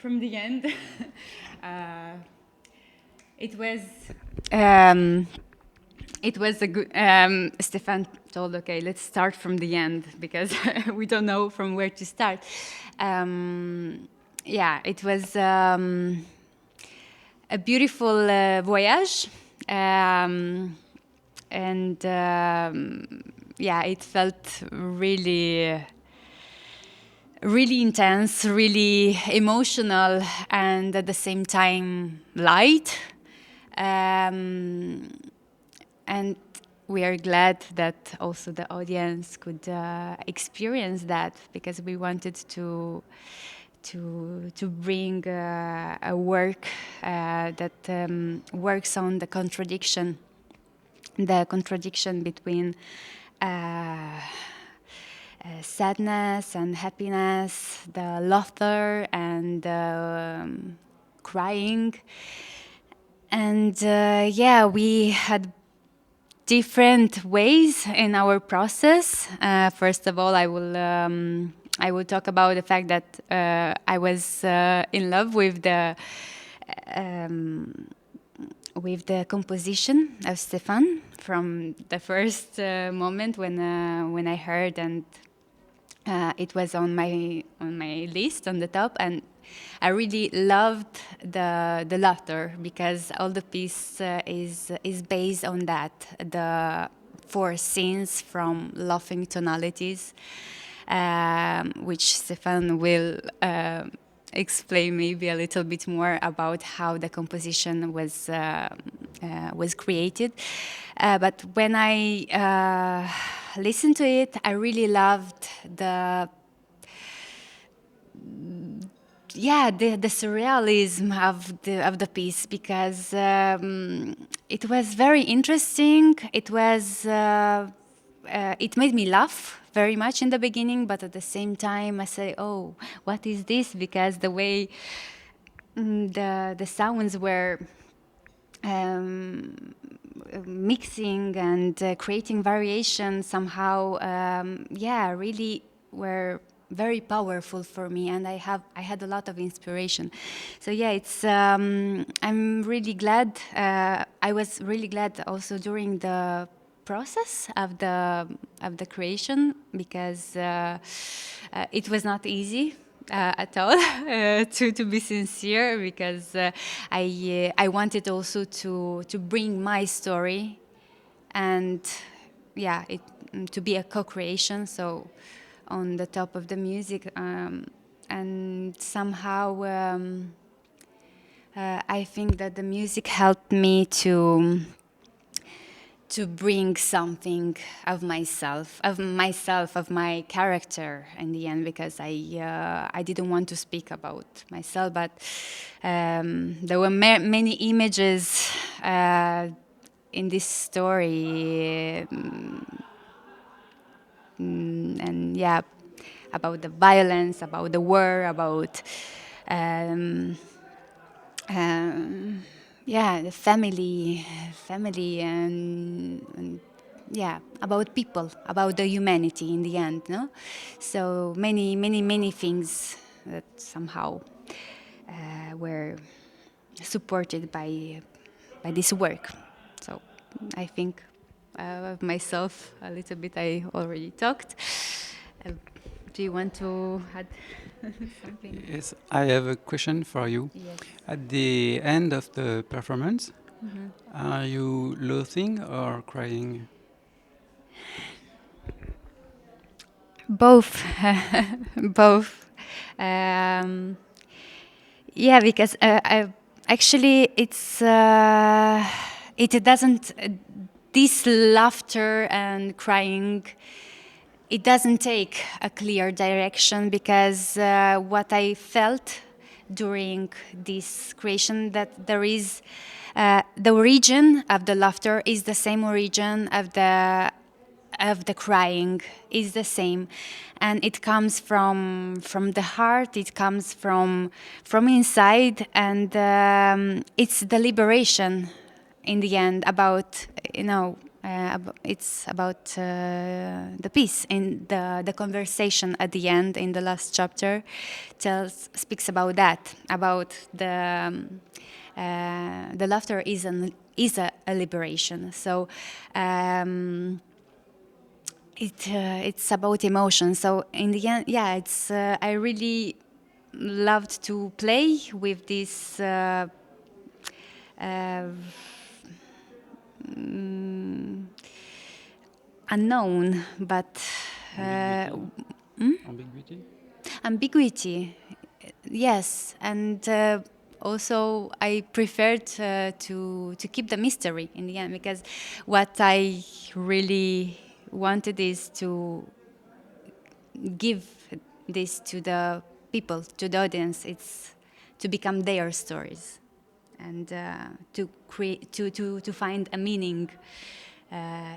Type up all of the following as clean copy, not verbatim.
From the end. It was a good. Stéphane told, "Okay, let's start from the end because we don't know from where to start." Yeah, it was a beautiful voyage, and yeah, it felt really intense, really emotional, and at the same time light. And we are glad that also the audience could experience that, because we wanted to bring a work that works on the contradiction between sadness and happiness, the laughter and crying. And yeah, we had different ways in our process. First of all, I will talk about the fact that I was in love with the composition of Stéphane from the first moment when I heard, and it was on my list on the top, and I really loved the laughter, because all the piece is based on that, the 4 scenes from laughing tonalities, which Stéphane will explain maybe a little bit more about how the composition was created. But when I listened to it, I really loved the surrealism of the piece, because it was very interesting. It was it made me laugh very much in the beginning, but at the same time I say, oh, what is this? Because the way the sounds were mixing and creating variation somehow, really were very powerful for me, and I had a lot of inspiration. So yeah, it's I'm really glad. I was really glad also during the process of the creation, because it was not easy at all, to be sincere, because I wanted also to bring my story, and yeah, to be a co-creation. So on the top of the music, and somehow I think that the music helped me to bring something of myself, of my character in the end, because I didn't want to speak about myself, but there were many images in this story, and yeah, about the violence, about the war, about the family, and yeah, about people, about the humanity in the end, no? So many things that somehow were supported by this work. So I think of myself a little bit. I already talked. Do you want to add something? Yes, I have a question for you. Yes. At the end of the performance, are you laughing or crying? Both, both. Um, yeah, because actually it doesn't. This laughter and crying, it doesn't take a clear direction, because what I felt during this creation, that there is the origin of the laughter is the same origin of the crying, is the same, and it comes from the heart. It comes from inside, and it's the liberation in the end, about it's about the peace. In the conversation at the end, in the last chapter, speaks about that, about the laughter is a liberation. So it's about emotion. So in the end, yeah, it's I really loved to play with this unknown, but Ambiguity? ambiguity. Yes, and also I preferred to keep the mystery in the end, because what I really wanted is to give this to the people, to the audience. It's to become their stories, and to create, to find a meaning,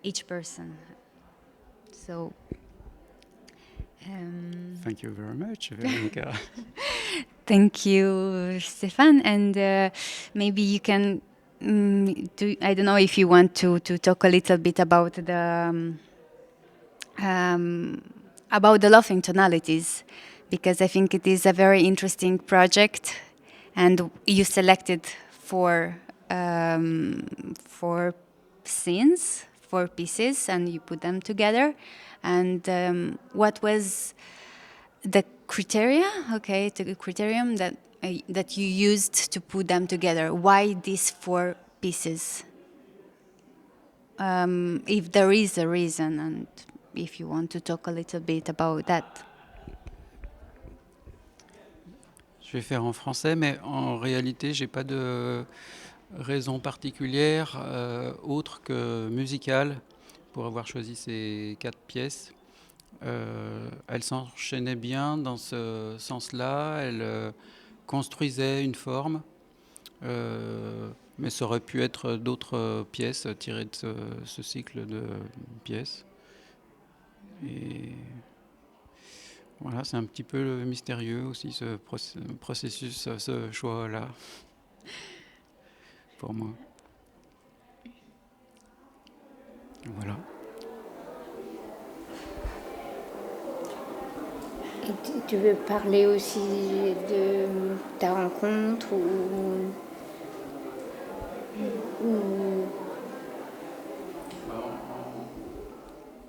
each person. So. Thank you very much, Veronica. Thank you, Stéphane. And maybe you can I don't know if you want to talk a little bit about the laughing tonalities, because I think it is a very interesting project, and you selected four scenes, four pieces, and you put them together. And what was the criteria? Okay, the criterion that you used to put them together. Why these four pieces? If there is a reason, and if you want to talk a little bit about that. Je vais faire en français, mais en réalité, j'ai pas de raison particulière autre que musicale pour avoir choisi ces 4 pièces. Elle s'enchaînait bien dans ce sens-là, elle construisait une forme, mais ça aurait pu être d'autres pièces tirées de ce cycle de pièces. Et voilà, c'est un petit peu mystérieux aussi, ce processus, ce choix-là, pour moi. Voilà. Et tu veux parler aussi de ta rencontre ou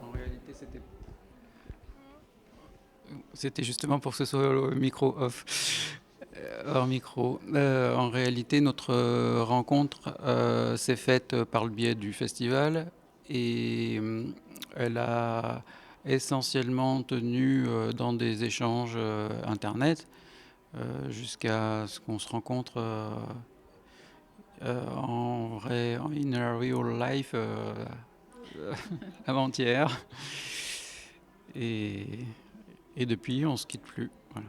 En réalité, c'était justement pour que ce soit le micro off, hors micro. En réalité, notre rencontre s'est faite par le biais du festival, et elle a essentiellement tenu dans des échanges internet jusqu'à ce qu'on se rencontre en vrai, in a real life avant-hier. Et depuis, on se quitte plus. Voilà.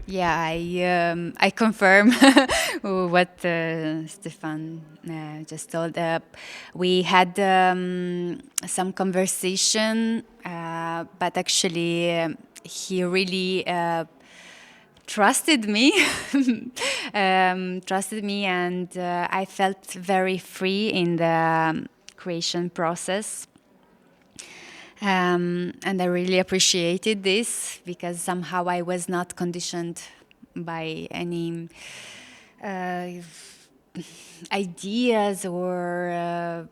Yeah, I confirm what Stéphane just told. We had some conversation, but actually he really trusted me, and I felt very free in the creation process. And I really appreciated this, because somehow I was not conditioned by any ideas or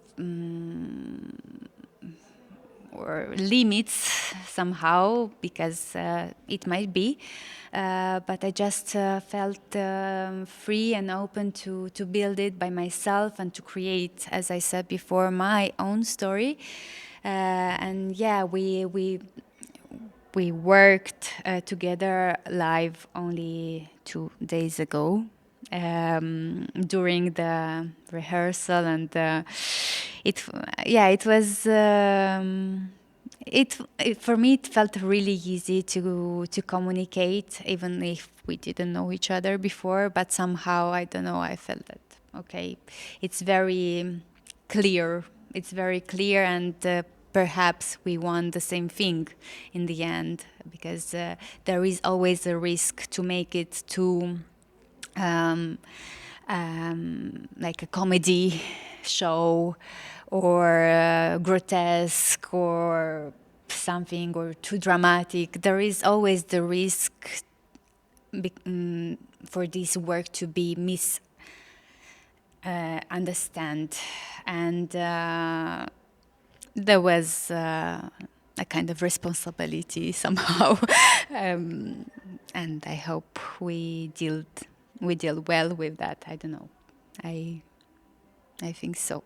limits somehow, because it might be. But I just felt free and open to build it by myself and to create, as I said before, my own story. And yeah, we worked together live only 2 days ago during the rehearsal, and it was for me it felt really easy to communicate, even if we didn't know each other before. But somehow, I don't know, I felt that okay, it's very clear. It's very clear, and perhaps we want the same thing in the end, because there is always a risk to make it too like a comedy show, or grotesque, or something, or too dramatic. There is always the risk for this work to be misunderstood, and there was a kind of responsibility somehow, and I hope we deal well with that. I don't know. I think so.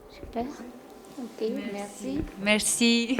Super. Ok, merci. Merci.